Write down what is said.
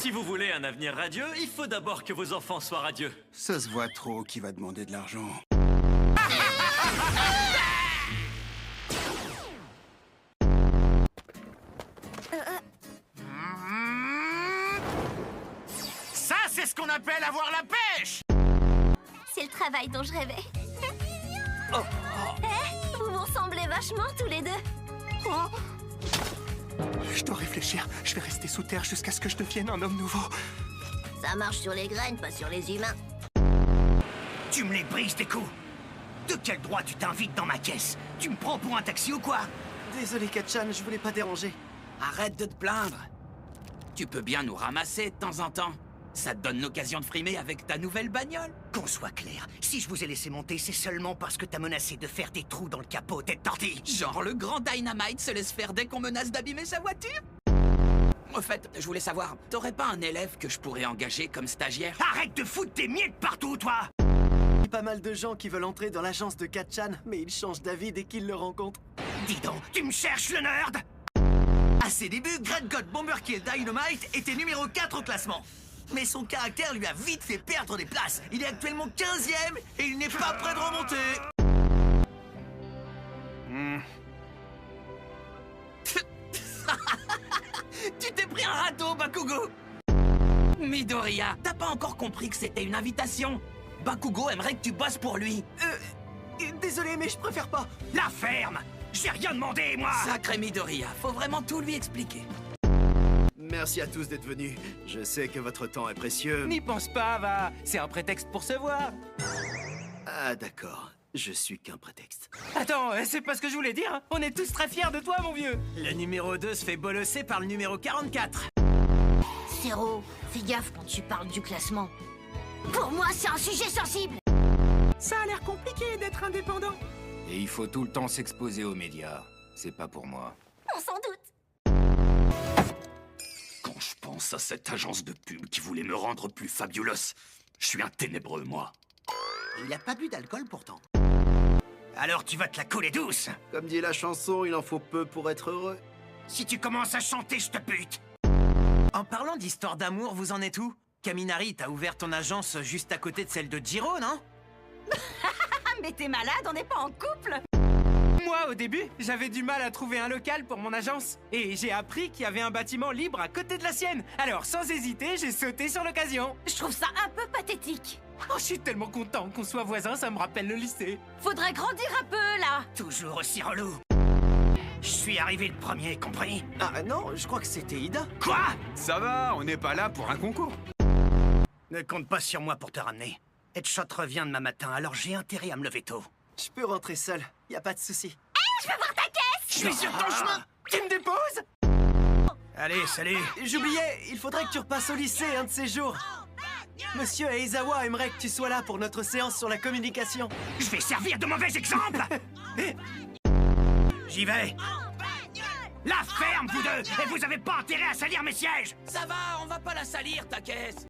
Si vous voulez un avenir radieux, il faut d'abord que vos enfants soient radieux. Ça se voit trop qui va demander de l'argent. Ça, c'est ce qu'on appelle avoir la pêche! C'est le travail dont je rêvais. Oh, Vous vous ressemblez vachement tous les deux. Je dois réfléchir. Je vais rester sous terre jusqu'à ce que je devienne un homme nouveau. Ça marche sur les graines, pas sur les humains. Tu me les brises tes coups! De quel droit tu t'invites dans ma caisse? Tu me prends pour un taxi ou quoi? Désolé, Katchan, je voulais pas déranger. Arrête de te plaindre. Tu peux bien nous ramasser de temps en temps. Ça te donne l'occasion de frimer avec ta nouvelle bagnole. Qu'on soit clair, si je vous ai laissé monter, c'est seulement parce que t'as menacé de faire des trous dans le capot, tête tortille! Genre le grand Dynamite se laisse faire dès qu'on menace d'abîmer sa voiture. Au fait, je voulais savoir, t'aurais pas un élève que je pourrais engager comme stagiaire? Arrête de foutre tes miettes partout, toi! Il y a pas mal de gens qui veulent entrer dans l'agence de Katchan, mais ils changent d'avis dès qu'ils le rencontrent. Dis donc, tu me cherches le nerd! À ses débuts, Great God Bomberkill Dynamite était numéro 4 au classement. Mais son caractère lui a vite fait perdre des places. Il est actuellement 15e et il n'est pas prêt de remonter. Tu t'es pris un râteau, Bakugo! Midoriya, t'as pas encore compris que c'était une invitation? Bakugo aimerait que tu bosses pour lui. Désolé, mais je préfère pas. La ferme! J'ai rien demandé, moi! Sacré Midoriya, faut vraiment tout lui expliquer. Merci à tous d'être venus. Je sais que votre temps est précieux. N'y pense pas, va. C'est un prétexte pour se voir. Ah, d'accord. Je suis qu'un prétexte. Attends, c'est pas ce que je voulais dire. On est tous très fiers de toi, mon vieux. Le numéro 2 se fait bolosser par le numéro 44. Zéro, fais gaffe quand tu parles du classement. Pour moi, c'est un sujet sensible. Ça a l'air compliqué d'être indépendant. Et il faut tout le temps s'exposer aux médias. C'est pas pour moi. On s'en doute. Quand je pense à cette agence de pub qui voulait me rendre plus fabuleuse, je suis un ténébreux, moi. Il a pas bu d'alcool pourtant. Alors tu vas te la couler douce! Comme dit la chanson, il en faut peu pour être heureux. Si tu commences à chanter, je te bute! En parlant d'histoire d'amour, vous en êtes où? Kaminari, t'as ouvert ton agence juste à côté de celle de Jiro, non? Mais t'es malade, on n'est pas en couple. Moi, au début, j'avais du mal à trouver un local pour mon agence. Et j'ai appris qu'il y avait un bâtiment libre à côté de la sienne. Alors, sans hésiter, j'ai sauté sur l'occasion. Je trouve ça un peu pathétique. Oh, je suis tellement content qu'on soit voisins, ça me rappelle le lycée. Faudrait grandir un peu, là. Toujours aussi relou! Je suis arrivé le premier, compris? Ah non, je crois que c'était Ida. Quoi? Ça va, on n'est pas là pour un concours. Ne compte pas sur moi pour te ramener. Headshot revient demain matin, alors j'ai intérêt à me lever tôt. Je peux rentrer seul, y a pas de souci. Je suis sur ton chemin! Tu me déposes? Allez, salut! J'oubliais, il faudrait que tu repasses au lycée un de ces jours. Monsieur Aizawa aimerait que tu sois là pour notre séance sur la communication. Je vais servir de mauvais exemple! J'y vais! La ferme, vous deux! Et vous avez pas intérêt à salir mes sièges! Ça va, on va pas la salir, ta caisse.